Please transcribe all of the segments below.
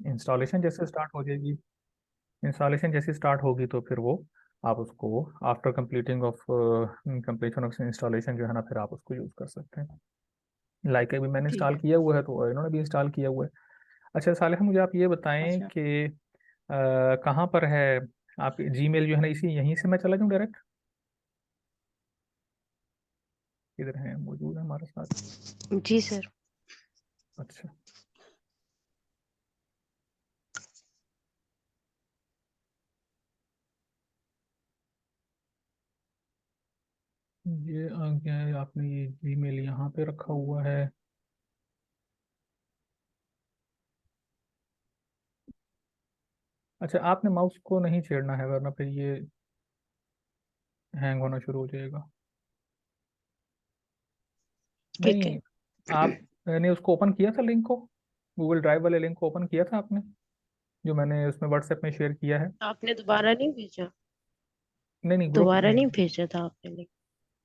Installation जैसे start हो जाएगी, इंस्टॉलेशन जैसे स्टार्ट होगी तो फिर वो आप उसको after completing of completion of installation जो है ना, फिर आप उसको यूज़ कर सकते हैं। लाइक अभी मैंने इंस्टॉल ठीक है। किया हुआ है तो इन्होंने भी इंस्टॉल किया हुआ है। अच्छा सालेह, मुझे आप ये बताएं अच्छा, कि कहाँ पर है आप जीमेल जो है ना, इसी यहीं से मैं चला जाऊँ डायरेक्ट? किधर है, मौजूद है हमारे साथ? जी सर। अच्छा, ये आ गया है, आपने ये जीमेल यहाँ पे रखा हुआ है। अच्छा, आपने माउस को नहीं छेड़ना है वरना फिर ये हैंग होना शुरू हो जाएगा। ठीक नहीं, है। आपने उसको ओपन किया था लिंक को, गूगल ड्राइव वाले लिंक को ओपन किया था आपने, जो मैंने उसमें व्हाट्सएप में शेयर किया है? आपने दोबारा नहीं भेजा? नहीं नहीं, ग्रुप दोबारा में, नहीं भेजा था आपने लिंक?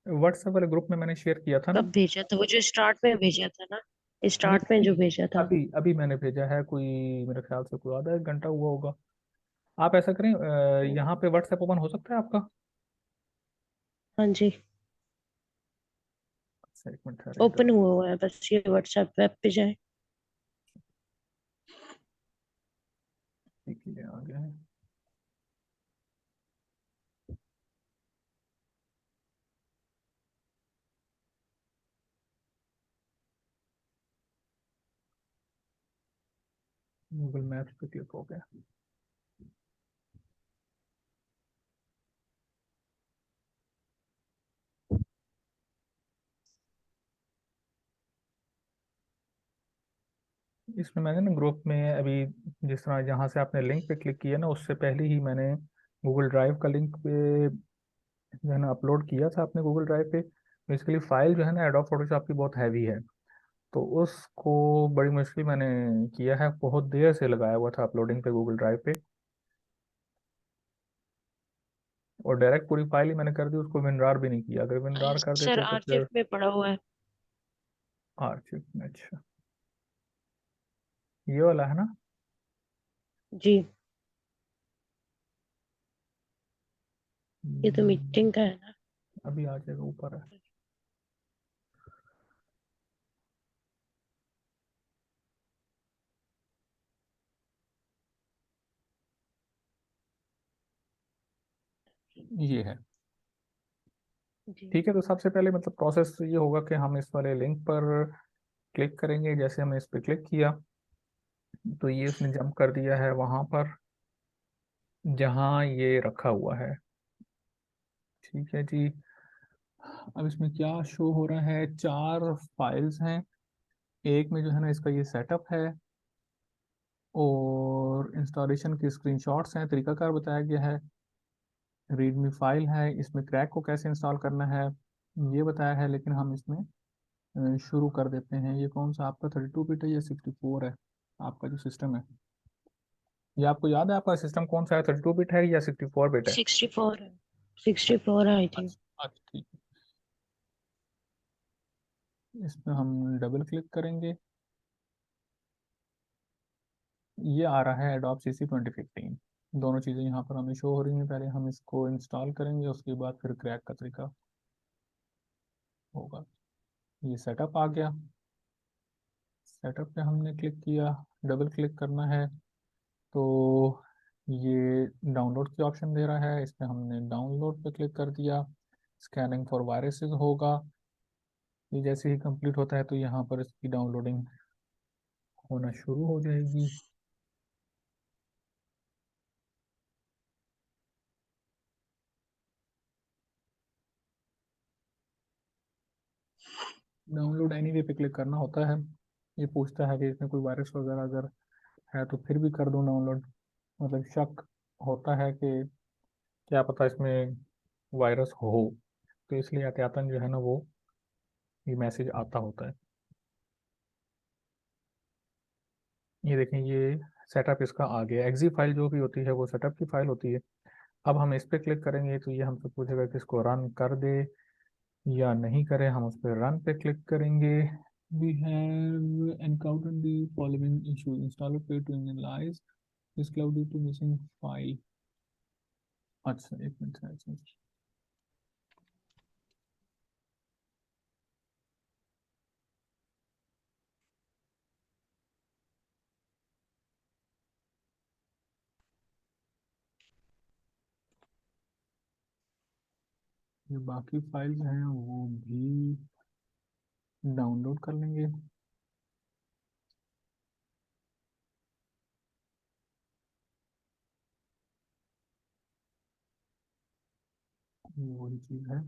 व्हाट्सएप वाले ग्रुप में मैंने शेयर किया था ना। कब भेजा था? वो जो स्टार्ट में भेजा था ना, नहीं स्टार्ट में अभी, जो भेजा था। अभी अभी मैंने भेजा है, कोई मेरे ख्याल से कोई आधा एक घंटा हुआ होगा। आप ऐसा करें, यहाँ पे व्हाट्सएप ओपन हो सकता है आपका? हाँ जी, अच्छा, एक मिनट ठहरें ओपन जरा। हुआ हुआ है, बस ये व्हाट्सएप वेब पे जाए। ठीक है, आ गया है। गूगल मैप्स पे क्लिक हो गया। इसमें मैंने ना ग्रुप में अभी, जिस तरह जहाँ से आपने लिंक पे क्लिक किया ना, उससे पहले ही मैंने गूगल ड्राइव का लिंक पे जो है ना अपलोड किया था अपने गूगल ड्राइव पे। बेसिकली फाइल जो है ना एडोब फोटोशॉप की बहुत हैवी है, तो उसको बड़ी मुश्किल मैंने किया है, बहुत देर से लगाया हुआ था अपलोडिंग पे गूगल ड्राइव पे, और डायरेक्ट पूरी फाइल ही मैंने कर दी, उसको विनरार भी नहीं किया। अगर विनरार कर सर देते तो आर्चिव फिर में पड़ा हुआ है। आर्चिव में, अच्छा ये वाला है ना? जी, ये तो हम्म, मीटिंग का है ना। अभी आ जाएगा, ऊपर है। ये है। जी। ठीक है, तो सबसे पहले मतलब प्रोसेस ये होगा कि हम इस वाले लिंक पर क्लिक करेंगे। जैसे हमने इस पर क्लिक किया तो ये उसने जंप कर दिया है वहां पर जहाँ ये रखा हुआ है। ठीक है जी। अब इसमें क्या शो हो रहा है, चार फाइल्स हैं। एक में जो है ना इसका ये सेटअप है, और इंस्टॉलेशन के स्क्रीनशॉट्स हैं, तरीकाकार बताया गया है। रीडमी फाइल है, इसमें क्रैक को कैसे इंस्टॉल करना है ये बताया है। लेकिन हम इसमें शुरू कर देते हैं। ये कौन सा आपका 32 बिट है या 64 है आपका जो सिस्टम है? ये आपको याद है आपका सिस्टम कौन सा है, 32 बिट है या 64 बिट है? 64 है। 64 है आई थिंक। अच्छा अच्छा, ठीक है। इसमें हम डबल क्लिक करेंगे, ये आ रहा है एडोब CC 2015। दोनों चीज़ें यहाँ पर हमें शो हो रही हैं। पहले हम इसको इंस्टॉल करेंगे, उसके बाद फिर क्रैक का तरीका होगा। ये सेटअप आ गया, सेटअप पे हमने क्लिक किया, डबल क्लिक करना है तो ये डाउनलोड की ऑप्शन दे रहा है, इस पर हमने डाउनलोड पे क्लिक कर दिया। स्कैनिंग फॉर वायरसेस होगा, ये जैसे ही कंप्लीट होता है तो यहाँ पर इसकी डाउनलोडिंग होना शुरू हो जाएगी। डाउनलोड एनीवे पे क्लिक करना होता है। ये पूछता है कि इसमें कोई वायरस वगैरह अगर है तो फिर भी कर दूं डाउनलोड, मतलब शक होता है कि क्या पता इसमें वायरस हो, तो इसलिए एहतियातन जो है ना वो ये मैसेज आता होता है। ये देखें, ये सेटअप इसका आ गया। एग्जी फाइल जो भी होती है वो सेटअप की फाइल होती है। अब हम इस पर क्लिक करेंगे तो ये हमसे पूछेगा कि इसको रन कर दे या नहीं करे। हम उस पर रन पे क्लिक करेंगे। we have encountered the following issue. Installer failed to analyze this cloud due to missing file. अच्छा एक मिनट अच्छा ये बाकी फाइल्स हैं वो भी डाउनलोड कर लेंगे। वही चीज़ है।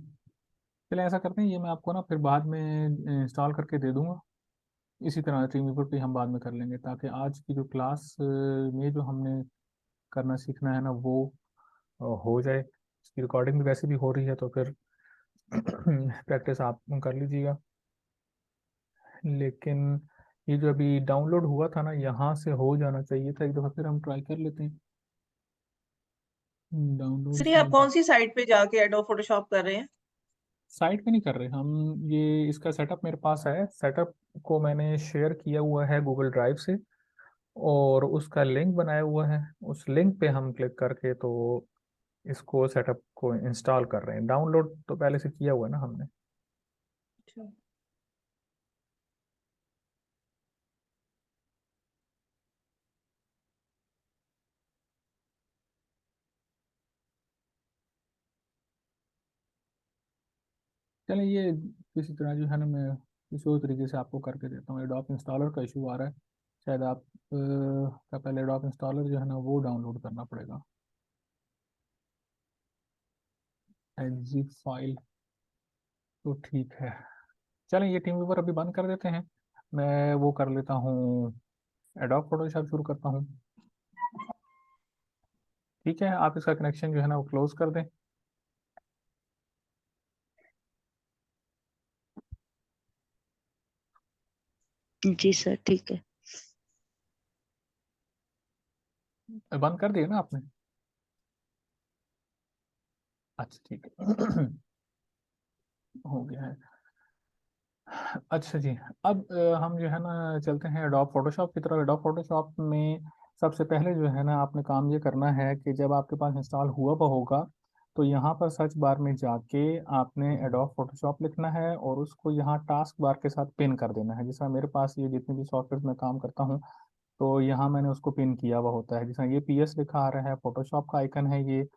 चलिए ऐसा करते हैं, ये मैं आपको ना फिर बाद में इंस्टॉल करके दे दूंगा। इसी तरह ड्रीमवीवर पे हम बाद में कर लेंगे, ताकि आज की जो क्लास में जो हमने करना सीखना है ना वो हो जाए। इसकी रिकॉर्डिंग भी वैसे भी हो रही है, तो फिर प्रैक्टिस आप कर लीजिएगा। लेकिन ये जो अभी डाउनलोड हुआ था ना, यहाँ से हो जाना चाहिए था। एक दफ़ा फिर हम ट्राई कर लेते हैं डाउनलोड सर ये से। आप कौन सी साइट पे जाके एडोब फोटोशॉप कर रहे हैं? साइट पे नहीं कर रहे हम, ये इसका सेटअप मेरे पास है। सेटअप को मैंने शेयर किया हुआ है गूगल ड्राइव से, और उसका लिंक बनाया हुआ है। उस लिंक पे हम क्लिक करके तो इसको सेटअप को इंस्टॉल कर रहे हैं। डाउनलोड तो पहले से किया हुआ है ना हमने। अच्छा। चलिए ये किसी तरह जो है ना, मैं किसी और तरीके से आपको करके देता हूँ। एडोब इंस्टॉलर का इशू आ रहा है शायद। आप का पहले एडोब इंस्टॉलर जो है ना वो डाउनलोड करना पड़ेगा। एग्जी फाइल तो ठीक है। चलें ये टीम व्यूवर अभी बंद कर देते हैं। मैं वो कर लेता हूँ, एडोब फोटोशॉप शुरू करता हूँ। ठीक है, आप इसका कनेक्शन जो है ना वो क्लोज कर दें। जी सर ठीक है। बंद कर दिया ना आपने? अच्छा ठीक है। हो गया है। अच्छा जी। अब हम जो है ना चलते हैं एडोब फोटोशॉप की तरफ। एडोब फोटोशॉप में सबसे पहले जो है ना आपने काम ये करना है कि जब आपके पास इंस्टॉल हुआ हुआ होगा, तो यहाँ पर सर्च बार में जाके आपने एडोब फोटोशॉप लिखना है और उसको यहाँ टास्क बार के साथ पिन कर देना है। जैसा मेरे पास ये जितने भी सॉफ्टवेयर में काम करता हूँ, तो यहाँ मैंने उसको पिन किया हुआ होता है। जैसा ये पीएस लिखा आ रहा है, फोटोशॉप का आइकन है ये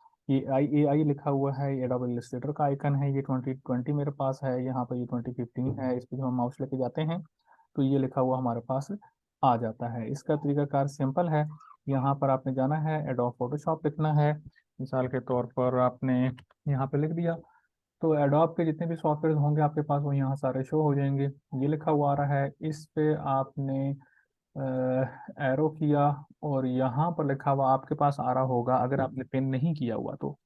आई लिखा हुआ है, ये डबल इलस्ट्रेटर का आइकन है, ये 2020 मेरे पास है, यहाँ पर ये 2015 है। इस पर जब हम माउस लेके जाते हैं तो ये लिखा हुआ हमारे पास आ जाता है। इसका तरीकाकार सिंपल है। यहाँ पर आपने जाना है, एडोब फोटोशॉप लिखना है। मिसाल के तौर पर आपने यहाँ पे लिख दिया, तो एडोब के जितने भी सॉफ्टवेयर होंगे आपके पास वो यहाँ सारे शो हो जाएंगे। ये लिखा हुआ आ रहा है, इस पे आपने एरो किया, और यहाँ पर लिखा हुआ आपके पास आ रहा होगा, अगर आपने पिन नहीं किया हुआ तो।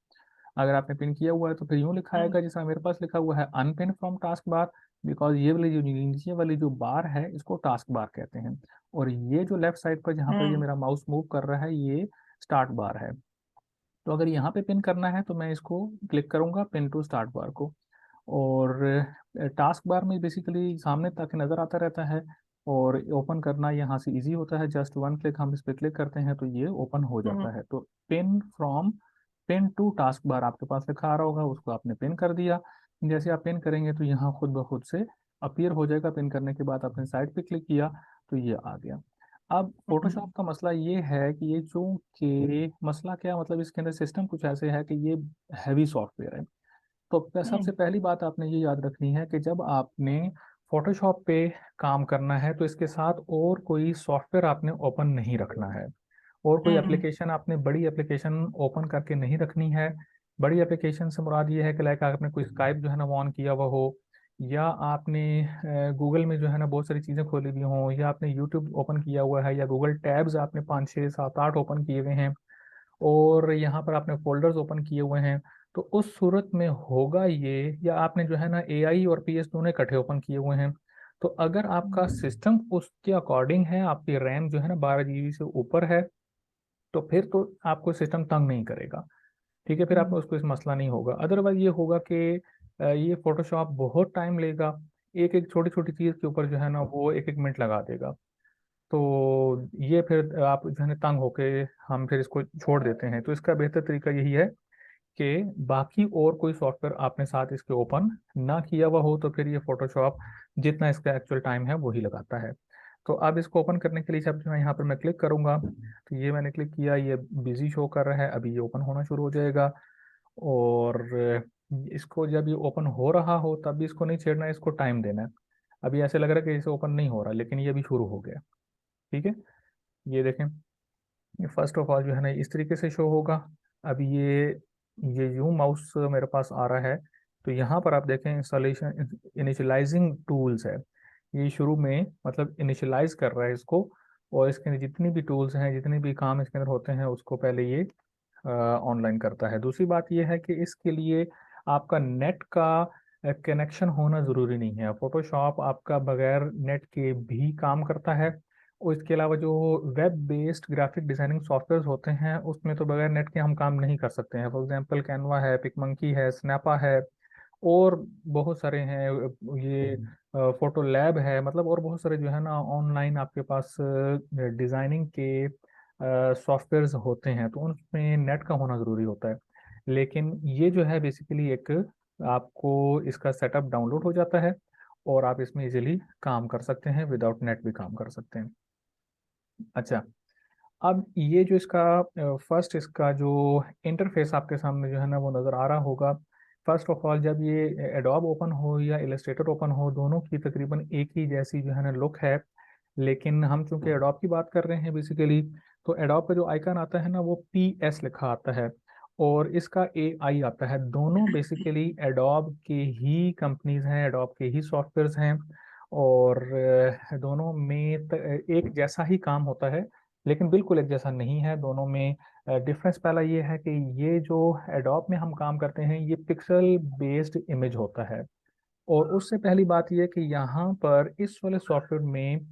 अगर आपने पिन किया हुआ है तो फिर यूँ लिखा हम्म। आएगा जैसा मेरे पास लिखा हुआ है, unpin from task bar. Because ये वाली जो नीचे वाली जो बार है इसको टास्क बार कहते हैं, और ये जो लेफ्ट साइड पर जहाँ पर ये हम्म। मेरा माउस मूव कर रहा है ये स्टार्ट बार है। तो अगर यहाँ पे पिन करना है तो मैं इसको क्लिक करूंगा, पिन टू स्टार्ट बार को। और टास्क बार में बेसिकली सामने तक नज़र आता रहता है, और ओपन करना यहाँ से इजी होता है। जस्ट वन क्लिक हम इस पर क्लिक करते हैं तो ये ओपन हो हम्म। जाता है। तो pin from pin to taskbar आपके पास लिखा आ रहा होगा, उसको आपने पिन कर दिया। जैसे आप पिन करेंगे तो यहाँ खुद ब खुद से अपीयर हो जाएगा। पिन करने के बाद आपने साइड पे क्लिक किया तो ये आ गया। अब हम्म। फोटोशॉप का मसला ये है कि ये चूंकि मसला क्या मतलब इसके अंदर सिस्टम कुछ ऐसे है कि ये हैवी सॉफ्टवेयर है। तो सबसे हम्म। पहली बात आपने ये याद रखनी है कि जब आपने फोटोशॉप पे काम करना है तो इसके साथ और कोई सॉफ्टवेयर आपने ओपन नहीं रखना है, और कोई हम्म। एप्लीकेशन आपने बड़ी एप्लीकेशन ओपन करके नहीं रखनी है। बड़ी एप्लीकेशन से मुराद ये है कि लाइक आपने कोई स्काइप जो है ना वो ऑन किया हुआ हो, या आपने गूगल में जो है ना बहुत सारी चीज़ें खोली हुई हों, या आपने यूट्यूब ओपन किया हुआ है, या गूगल टैब्स आपने 5 6 7 8 ओपन किए हुए हैं, और यहाँ पर आपने फोल्डर्स ओपन किए हुए हैं, तो उस सूरत में होगा ये। या आपने जो है ना एआई और पीएस दोनों इकट्ठे ओपन किए हुए हैं, तो अगर आपका सिस्टम उसके अकॉर्डिंग है, आपकी रैम जो है ना 12 GB से ऊपर है, तो फिर तो आपको सिस्टम तंग नहीं करेगा। ठीक है, फिर आपको उसको इस मसला नहीं होगा। अदरवाइज ये होगा कि ये फोटोशॉप बहुत टाइम लेगा। एक एक छोटी छोटी चीज़ के ऊपर जो है ना वो एक एक मिनट लगा देगा। तो ये फिर आप जो है ना तंग होके हम फिर इसको छोड़ देते हैं। तो इसका बेहतर तरीका यही है कि बाकी और कोई सॉफ्टवेयर आपने साथ इसके ओपन ना किया हुआ हो, तो फिर ये फोटोशॉप जितना इसका एक्चुअल टाइम है वही लगाता है। तो अब इसको ओपन करने के लिए जब मैं यहाँ पर मैं क्लिक करूंगा, तो ये मैंने क्लिक किया, ये बिजी शो कर रहा है, अभी ये ओपन होना शुरू हो जाएगा। और इसको जब ये ओपन हो रहा हो तब भी इसको नहीं छेड़ना है, इसको टाइम देना है। अभी ऐसे लग रहा है कि इसे ओपन नहीं हो रहा, लेकिन ये अभी शुरू हो गया। ठीक है, ये देखें, ये फर्स्ट ऑफ ऑल जो है ना इस तरीके से शो होगा। अभी ये यूं माउस मेरे पास आ रहा है, तो यहाँ पर आप देखें इंस्टॉलेशन इनिशियलाइजिंग टूल्स है। ये शुरू में मतलब इनिशियलाइज कर रहा है इसको, और इसके अंदर जितनी भी टूल्स हैं, जितने भी काम इसके अंदर होते हैं, उसको पहले ये ऑनलाइन करता है। दूसरी बात यह है कि इसके लिए आपका नेट का कनेक्शन होना ज़रूरी नहीं है। फोटोशॉप आपका बगैर नेट के भी काम करता है। और इसके अलावा जो web based graphic designing software होते हैं उसमें तो बगैर नेट के हम काम नहीं कर सकते हैं। फॉर एग्जांपल कैनवा है, पिकमंकी है, स्नैपा है, और बहुत सारे हैं, ये फोटो लैब है, मतलब और बहुत सारे जो है ना ऑनलाइन आपके पास डिजाइनिंग के सॉफ्टवेयर्स होते हैं, तो उनमें नेट का होना ज़रूरी होता है। लेकिन ये जो है बेसिकली एक, आपको इसका सेटअप डाउनलोड हो जाता है और आप इसमें इजीली काम कर सकते हैं, विदाउट नेट भी काम कर सकते हैं। अच्छा, अब ये जो इसका फर्स्ट इसका जो इंटरफेस आपके सामने जो है ना वो नज़र आ रहा होगा। फर्स्ट ऑफ ऑल जब ये एडोब ओपन हो या इलस्ट्रेटर ओपन हो, दोनों की तकरीबन एक ही जैसी जो है ना लुक है। लेकिन हम चूंकि एडोब की बात कर रहे हैं बेसिकली, तो एडोब का जो आइकन आता है ना वो PS लिखा आता है, और इसका AI आता है। दोनों बेसिकली एडोब के ही कंपनीज हैं, एडोब के ही सॉफ्टवेयर्स हैं, और दोनों में एक जैसा ही काम होता है, लेकिन बिल्कुल एक जैसा नहीं है। दोनों में डिफरेंस पहला ये है कि ये जो एडोब में हम काम करते हैं ये पिक्सल बेस्ड इमेज होता है। और उससे पहली बात ये कि यहाँ पर इस वाले सॉफ्टवेयर में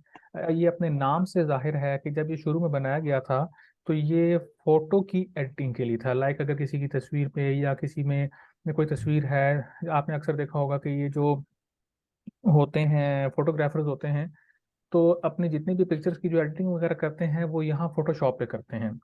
ये अपने नाम से जाहिर है कि जब ये शुरू में बनाया गया था तो ये फोटो की एडिटिंग के लिए था। लाइक अगर किसी की तस्वीर पे या किसी में कोई तस्वीर है, आपने अक्सर देखा होगा कि ये जो होते हैं फोटोग्राफर्स होते हैं, तो अपनी जितनी भी पिक्चर्स की जो एडिटिंग वगैरह करते हैं वो यहाँ फोटोशॉप पे करते हैं।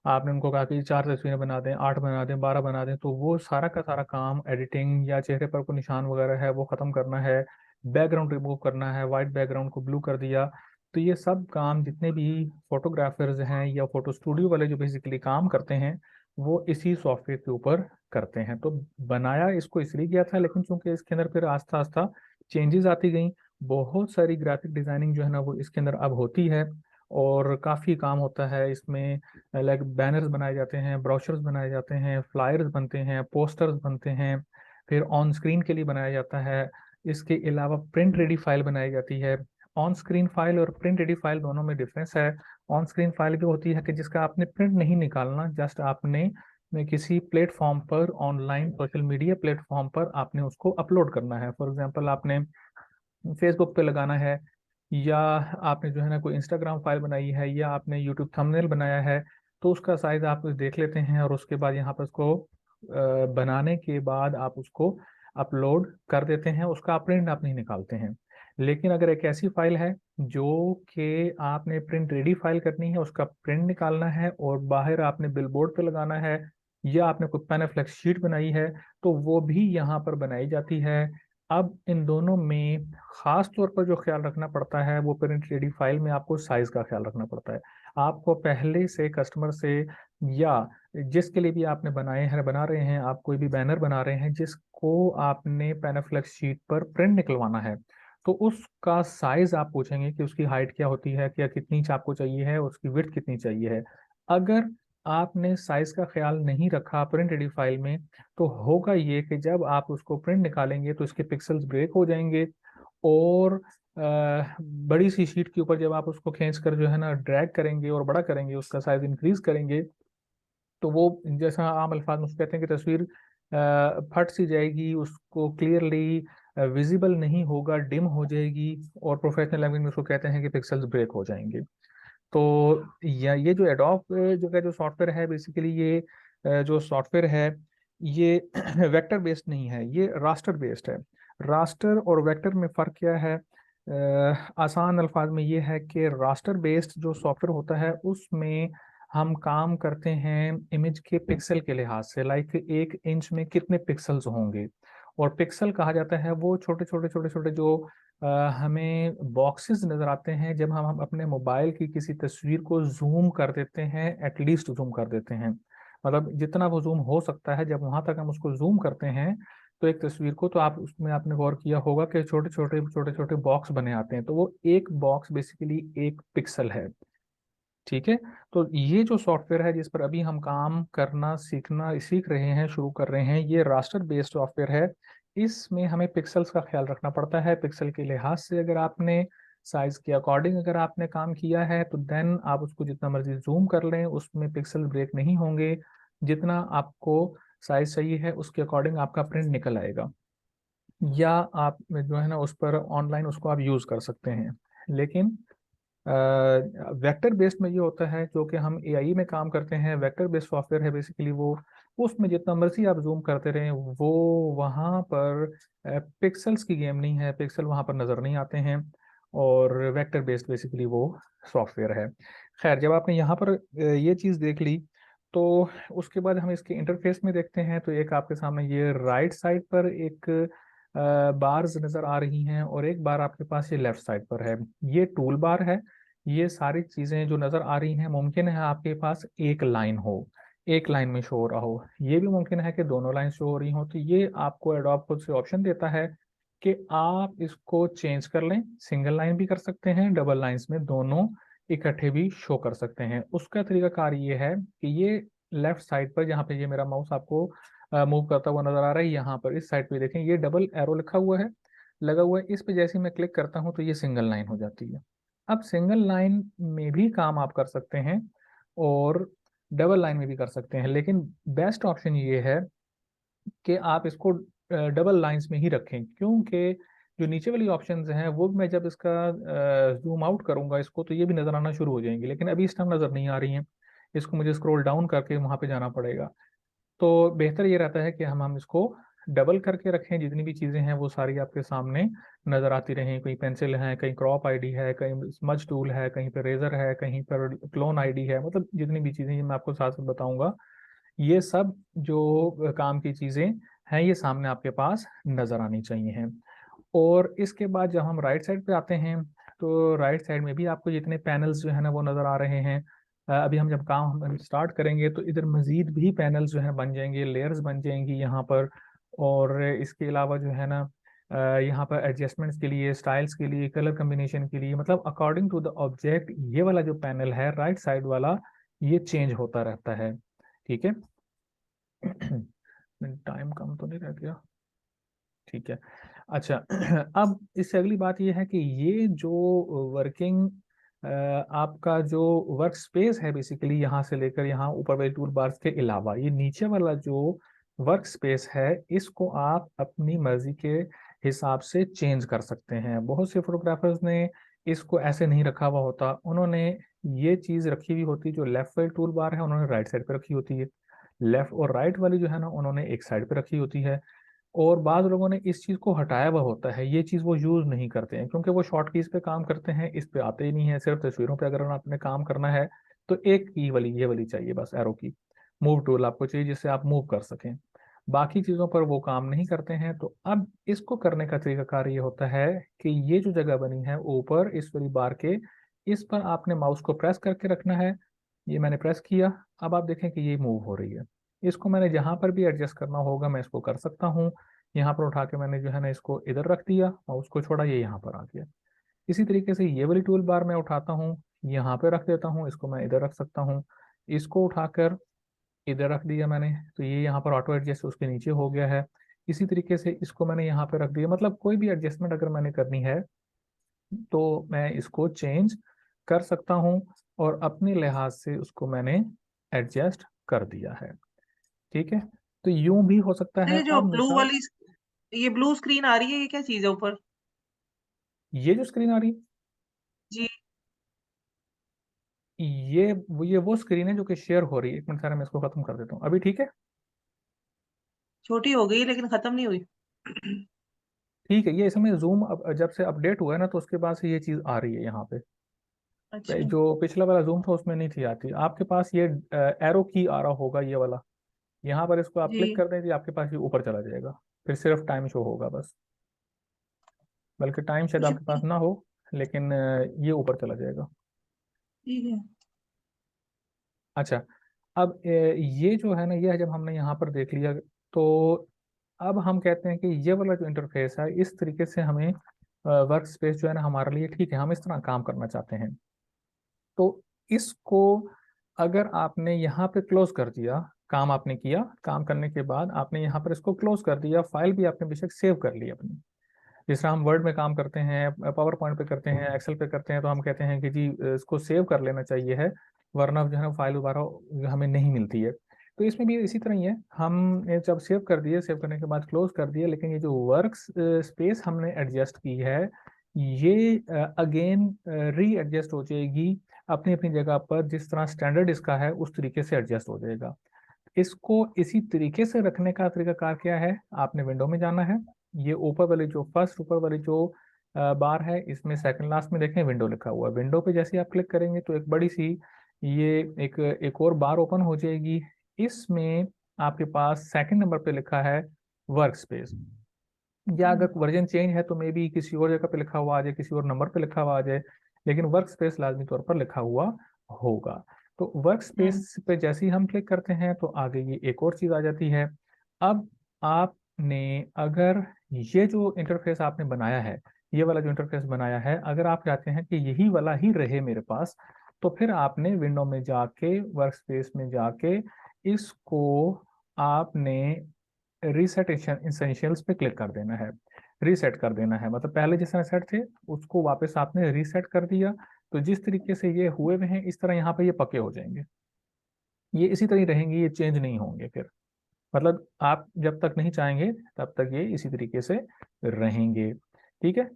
आपने उनको कहा कि 4 तस्वीरें बना दें, 8 बना दें, 12 बना दें, तो वो सारा का सारा काम एडिटिंग या चेहरे पर कोई निशान वगैरह है वो ख़त्म करना है, बैकग्राउंड रिमूव करना है, वाइट बैकग्राउंड को ब्लू कर दिया, तो ये सब काम जितने भी फोटोग्राफर्स हैं या फोटो स्टूडियो वाले जो बेसिकली काम करते हैं वो इसी सॉफ्टवेयर के ऊपर करते हैं। तो बनाया इसको इसलिए गया था, लेकिन चूंकि इसके अंदर फिर आस्ता आस्ता चेंजेस आती गई, बहुत सारी ग्राफिक डिजाइनिंग जो है ना वो इसके अंदर अब होती है, और काफ़ी काम होता है इसमें। लाइक बैनर्स बनाए जाते हैं, ब्रोशर्स बनाए जाते हैं, फ्लायर्स बनते हैं, पोस्टर्स बनते हैं, फिर ऑन स्क्रीन के लिए बनाया जाता है। इसके अलावा प्रिंट रेडी फाइल बनाई जाती है। ऑन स्क्रीन फाइल और प्रिंट रेडी फाइल दोनों में डिफरेंस है। ऑन स्क्रीन फाइल भी होती है कि जिसका आपने प्रिंट नहीं निकालना, जस्ट आपने किसी प्लेटफॉर्म पर, ऑनलाइन सोशल मीडिया प्लेटफॉर्म पर आपने उसको अपलोड करना है। फॉर एग्जांपल आपने फेसबुक पे लगाना है, या आपने जो है ना कोई इंस्टाग्राम फाइल बनाई है, या आपने यूट्यूब थंबनेल बनाया है, तो उसका साइज आप देख लेते हैं, और उसके बाद यहाँ पर उसको बनाने के बाद आप उसको अपलोड कर देते हैं। उसका प्रिंट आप नहीं निकालते हैं। लेकिन अगर एक ऐसी फाइल है जो कि आपने प्रिंट रेडी फाइल करनी है, उसका प्रिंट निकालना है और बाहर आपने बिलबोर्ड पे लगाना है, या आपने कोई पैनाफ्लेक्स शीट बनाई है, तो वो भी यहाँ पर बनाई जाती है। अब इन दोनों में खास तौर पर जो ख्याल रखना पड़ता है वो प्रिंट रेडी फाइल में आपको साइज का ख्याल रखना पड़ता है। आपको पहले से कस्टमर से, या जिसके लिए भी आपने बनाए हैं, बना रहे हैं, आप कोई भी बैनर बना रहे हैं जिसको आपने पैनाफ्लेक्स शीट पर प्रिंट निकलवाना है, तो उसका साइज आप पूछेंगे कि उसकी हाइट क्या होती है, क्या कितनी इंच आपको चाहिए है, उसकी विड्थ कितनी चाहिए है। अगर आपने साइज का ख्याल नहीं रखा प्रिंट रेडी फाइल में, तो होगा ये कि जब आप उसको प्रिंट निकालेंगे तो इसके पिक्सल्स ब्रेक हो जाएंगे, और बड़ी सी शीट के ऊपर जब आप उसको खींच कर जो है ना ड्रैग करेंगे और बड़ा करेंगे, उसका साइज इंक्रीज करेंगे, तो वो जैसा आम अल्फाज में उसको कहते हैं कि तस्वीर फट सी जाएगी, उसको क्लियरली विजिबल नहीं होगा, डिम हो जाएगी, और प्रोफेशनल लैंग्वेज में उसको कहते हैं कि पिक्सल्स ब्रेक हो जाएंगे। तो ये जो एडोब जो का जो सॉफ्टवेयर है बेसिकली, ये जो सॉफ्टवेयर है ये वेक्टर बेस्ड नहीं है, ये रास्टर बेस्ड है। रास्टर और वेक्टर में फ़र्क क्या है? आसान अल्फाज में ये है कि रास्टर बेस्ड जो सॉफ्टवेयर होता है उसमें हम काम करते हैं इमेज के पिक्सल के लिहाज से, लाइक 1 इंच में कितने पिक्सल्स होंगे। और पिक्सल कहा जाता है वो छोटे छोटे छोटे छोटे जो हमें बॉक्सेस नज़र आते हैं जब हम अपने मोबाइल की किसी तस्वीर को जूम कर देते हैं, एटलीस्ट जूम कर देते हैं, मतलब जितना वो जूम हो सकता है जब वहां तक हम उसको जूम करते हैं तो एक तस्वीर को, तो आप उसमें आपने गौर किया होगा कि छोटे छोटे छोटे छोटे बॉक्स बने आते हैं, तो वो एक बॉक्स बेसिकली एक पिक्सल है। ठीक है। तो ये जो सॉफ्टवेयर है जिस पर अभी हम काम करना सीख रहे हैं, शुरू कर रहे हैं, ये रास्टर बेस्ड सॉफ्टवेयर है। इसमें हमें पिक्सल्स का ख्याल रखना पड़ता है। पिक्सल के लिहाज से अगर आपने साइज के अकॉर्डिंग अगर आपने काम किया है तो देन आप उसको जितना मर्जी जूम कर लें, उसमें पिक्सल ब्रेक नहीं होंगे। जितना आपको साइज चाहिए है उसके अकॉर्डिंग आपका प्रिंट निकल आएगा, या आप जो है ना उस पर ऑनलाइन उसको आप यूज़ कर सकते हैं। लेकिन वेक्टर बेस्ड में ये होता है, जो कि हम एआई में काम करते हैं, वेक्टर बेस्ड सॉफ्टवेयर है बेसिकली वो, उसमें जितना मर्जी आप जूम करते रहें वो वहाँ पर पिक्सल्स की गेम नहीं है, पिक्सल वहाँ पर नज़र नहीं आते हैं। और वेक्टर बेस्ड बेसिकली वो सॉफ्टवेयर है। खैर, जब आपने यहाँ पर ये चीज़ देख ली तो उसके बाद हम इसके इंटरफेस में देखते हैं। तो एक आपके सामने ये राइट साइड पर एक बार्स नज़र आ रही हैं और एक बार आपके पास ये लेफ्ट साइड पर है, ये टूल बार है। ये सारी चीज़ें जो नज़र आ रही हैं मुमकिन है आपके पास एक लाइन हो, एक लाइन में शो हो रहा हो, ये भी मुमकिन है कि दोनों लाइन शो हो रही हो। तो ये आपको एडोब खुद से ऑप्शन देता है कि आप इसको चेंज कर लें, सिंगल लाइन भी कर सकते हैं, डबल लाइंस में दोनों इकट्ठे भी शो कर सकते हैं। उसका तरीकाकार ये है कि ये लेफ्ट साइड पर जहाँ पे ये मेरा माउस आपको मूव करता हुआ नजर आ रहा है, यहाँ पर इस साइड पे देखें ये डबल एरो लिखा हुआ है, लगा हुआ है। इस पे जैसे ही मैं क्लिक करता हूँ तो ये सिंगल लाइन हो जाती है। अब सिंगल लाइन में भी काम आप कर सकते हैं और डबल लाइन में भी कर सकते हैं, लेकिन बेस्ट ऑप्शन ये है कि आप इसको डबल लाइंस में ही रखें, क्योंकि जो नीचे वाली ऑप्शंस हैं वो मैं जब इसका जूम आउट करूंगा इसको तो ये भी नज़र आना शुरू हो जाएंगी, लेकिन अभी इस टाइम नज़र नहीं आ रही हैं। इसको मुझे स्क्रॉल डाउन करके वहाँ पे जाना पड़ेगा। तो बेहतर ये रहता है कि हम इसको डबल करके रखें, जितनी भी चीज़ें हैं वो सारी आपके सामने नज़र आती रहें। कहीं पेंसिल है, कहीं क्रॉप आईडी है, कहीं स्मज टूल है, कहीं पर रेजर है, कहीं पर क्लोन आईडी है, मतलब जितनी भी चीज़ें ये मैं आपको साथ साथ बताऊंगा, ये सब जो काम की चीज़ें हैं ये सामने आपके पास नज़र आनी चाहिए हैं। और इसके बाद जब हम राइट साइड पे आते हैं तो राइट साइड में भी आपको जितने पैनल्स जो है ना वो नज़र आ रहे हैं। अभी हम जब काम हम स्टार्ट करेंगे तो इधर मज़ीद भी पैनल्स जो है बन जाएंगे, लेयर्स बन जाएंगी यहाँ पर। और इसके अलावा जो है ना यहाँ पर एडजस्टमेंट्स के लिए, स्टाइल्स के लिए, कलर कम्बिनेशन के लिए, मतलब अकॉर्डिंग टू द ऑब्जेक्ट ये वाला जो पैनल है राइट साइड वाला, ये चेंज होता रहता है। ठीक है। टाइम कम तो नहीं रह गया? ठीक है। अच्छा, अब इससे अगली बात यह है कि ये जो वर्किंग आपका जो वर्क स्पेस है बेसिकली, यहाँ से लेकर यहाँ ऊपर वाले टूल बार्स के अलावा ये नीचे वाला जो वर्क स्पेस है इसको आप अपनी मर्जी के हिसाब से चेंज कर सकते हैं। बहुत से फोटोग्राफर्स ने इसको ऐसे नहीं रखा हुआ होता, उन्होंने ये चीज़ रखी हुई होती, जो लेफ्ट वाली टूल बार है उन्होंने राइट साइड पे रखी होती है, लेफ्ट और राइट वाली जो है ना उन्होंने एक साइड पे रखी होती है। और बाद लोगों ने इस चीज़ को हटाया हुआ होता है, ये चीज़ वो यूज़ नहीं करते हैं क्योंकि वो शॉर्ट कीज पे काम करते हैं, इस पे आते ही नहीं है। सिर्फ तस्वीरों पे अगर आपने काम करना है तो एक की वाली ये वाली चाहिए, बस एरो की, मूव टूल आपको चाहिए जिससे आप मूव कर सकें। बाकी चीज़ों पर वो काम नहीं करते हैं। तो अब इसको करने का तरीकाकार ये होता है कि ये जो जगह बनी है ऊपर इस वाली बार के, इस पर आपने माउस को प्रेस करके रखना है। ये मैंने प्रेस किया, अब आप देखें कि ये मूव हो रही है। इसको मैंने जहां पर भी एडजस्ट करना होगा मैं इसको कर सकता हूँ। यहाँ पर उठा के मैंने जो है ना इसको इधर रख दिया और उसको छोड़ा, ये यहाँ पर आ गया। इसी तरीके से ये वाली टूल बार मैं उठाता हूँ, यहाँ पे रख देता हूँ, इसको मैं इधर रख सकता हूँ। इसको उठाकर इधर रख दिया मैंने तो ये यहाँ पर ऑटो एडजस्ट उसके नीचे हो गया है। इसी तरीके से इसको मैंने यहाँ पे रख दिया, मतलब कोई भी एडजस्टमेंट अगर मैंने करनी है तो मैं इसको चेंज कर सकता हूँ और अपने लिहाज से उसको मैंने एडजस्ट कर दिया है। ठीक है। तो यूं भी हो सकता तो है। ये जो अब ब्लू मिसाल, वाली, ये ब्लू स्क्रीन आ रही है, ये क्या चीज है ऊपर? ये जो स्क्रीन आ रही जी। है ये वो स्क्रीन है जो कि शेयर हो रही है। एक मिनट सर मैं इसको खत्म कर देता हूँ, अभी ठीक है? छोटी हो गई लेकिन खत्म नहीं हुई। ठीक है, ये इसमें जूम जब से अपडेट हुआ है ना, तो उसके बाद से ये चीज़ आ रही है यहाँ पे। अच्छा। जो पिछला वाला जूम था उसमें नहीं थी आती। आपके पास ये एरो की आ रहा होगा, ये वाला। यहाँ पर इसको आप क्लिक जी। कर दें तो आपके पास ये ऊपर चला जाएगा। फिर सिर्फ टाइम शो होगा बस। बल्कि टाइम शायद अच्छा आपके पास ठीक। ना हो, लेकिन ये ऊपर चला जाएगा। ठीक है। अच्छा। अब ये जो है ना, ये जब हमने यहाँ पर देख लिया, तो अब हम कहते हैं कि ये वाला जो इंटरफेस है, इस तरीके से हमें वर्क स्पेस जो है ना हमारे लिए ठीक है, हम इस तरह काम करना चाहते हैं। तो इसको अगर आपने यहाँ पे क्लोज कर दिया, काम आपने किया, काम करने के बाद आपने यहाँ पर इसको क्लोज कर दिया, फाइल भी आपने बेशक सेव कर ली अपनी। जिस तरह हम वर्ड में काम करते हैं, पावर पॉइंट पे करते हैं, एक्सेल पे करते हैं, तो हम कहते हैं कि जी इसको सेव कर लेना चाहिए है, वरना जो है ना फाइल दोबारा हमें नहीं मिलती है। तो इसमें भी इसी तरह ही है, हमने जब सेव कर दिए, सेव करने के बाद क्लोज कर दिए, लेकिन ये जो वर्क स्पेस हमने एडजस्ट की है, ये अगेन री एडजस्ट हो जाएगी अपनी अपनी जगह पर। जिस तरह स्टैंडर्ड इसका है उस तरीके से एडजस्ट हो जाएगा। इसको इसी तरीके से रखने का तरीकाकार क्या है, आपने विंडो में जाना है। ये ऊपर वाली जो फर्स्ट ऊपर वाली जो बार है, इसमें सेकंड लास्ट में देखें विंडो लिखा हुआ है। विंडो पे जैसे ही आप क्लिक करेंगे तो एक बड़ी सी ये एक और बार ओपन हो जाएगी। इसमें आपके पास सेकंड नंबर पे लिखा है वर्क स्पेस। या अगर वर्जन चेंज है तो मे बी किसी और जगह पे लिखा हुआ आ जाए, किसी और नंबर पे लिखा हुआ आ जाए, लेकिन वर्क स्पेस लाजमी तौर पर लिखा हुआ होगा। तो वर्क हम्म। स्पेस पे जैसे ही हम क्लिक करते हैं तो आगे ये एक और चीज आ जाती है। अब आपने अगर ये जो इंटरफेस आपने बनाया है, ये वाला जो इंटरफेस बनाया है, अगर आप चाहते हैं कि यही वाला ही रहे मेरे पास, तो फिर आपने विंडो में जाके, वर्क स्पेस में जाके, इसको आपने रीसेट इसेंशियल्स पे क्लिक कर देना है। रीसेट कर देना है मतलब पहले जिस तरह सेट थे उसको वापस आपने रीसेट कर दिया। तो जिस तरीके से ये हुए हुए हैं, इस तरह यहाँ पे ये पक्के हो जाएंगे। ये इसी तरह ही रहेंगे, ये चेंज नहीं होंगे फिर। मतलब आप जब तक नहीं चाहेंगे तब तक ये इसी तरीके से रहेंगे। ठीक है।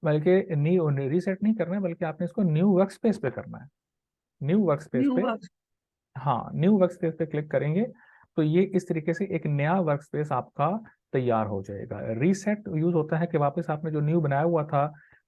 बल्कि न्यू रीसेट नहीं करना है, बल्कि आपने इसको न्यू वर्क स्पेस पे करना है। न्यू वर्क स्पेस न्यू पे, वर्क। हाँ, न्यू वर्क स्पेस पे क्लिक करेंगे तो ये इस तरीके से एक नया वर्क स्पेस आपका तैयार हो जाएगा। रीसेट यूज होता है कि वापस आपने जो न्यू बनाया हुआ था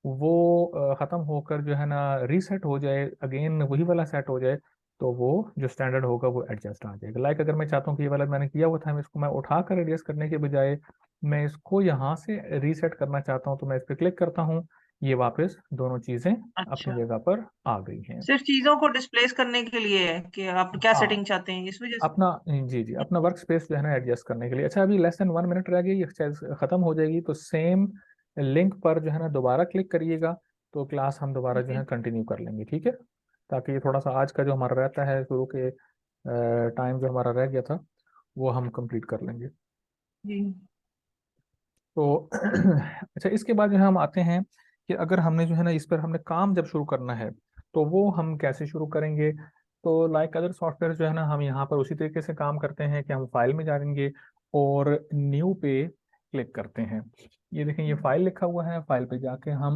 वो खत्म होकर जो है ना रीसेट हो जाए, अगेन वही वाला सेट हो जाए, तो वो जो स्टैंडर्ड होगा वो एडजस्ट आ जाएगा। लाइक अगर मैं चाहता हूँ कि ये वाला मैंने किया हुआ था, मैं इसको मैं उठाकर एडजस्ट करने के बजाय मैं इसको यहाँ से रीसेट करना चाहता हूँ, तो मैं इस पर क्लिक करता हूँ, ये वापस दोनों चीजें अपनी अच्छा। जगह पर आ गई हैं। सिर्फ चीजों को डिस्प्लेस करने के लिए है कि आप क्या हाँ, सेटिंग चाहते हैं इस वजह से। अपना, जी जी, अपना वर्क स्पेस जो है ना एडजस्ट करने के लिए। अच्छा, अभी लेस देन 1 मिनट रह गई, ये शायद खत्म हो जाएगी, तो सेम लिंक पर जो है ना दोबारा क्लिक करिएगा, तो क्लास हम दोबारा जो है ओके। कंटिन्यू कर लेंगे। ठीक है। ताकि ये थोड़ा सा आज का जो हमारा रहता है शुरू के टाइम जो हमारा रह गया था वो हम कंप्लीट कर लेंगे। जी। तो अच्छा, इसके बाद जो है हम आते हैं कि अगर हमने जो है ना इस पर हमने काम जब शुरू करना है तो वो हम कैसे शुरू करेंगे। तो लाइक अदर सॉफ्टवेयर जो है ना, हम यहाँ पर उसी तरीके से काम करते हैं कि हम फाइल में जाएंगे और न्यू पे क्लिक करते हैं। ये देखें, ये फाइल लिखा हुआ है, फाइल पे जाके हम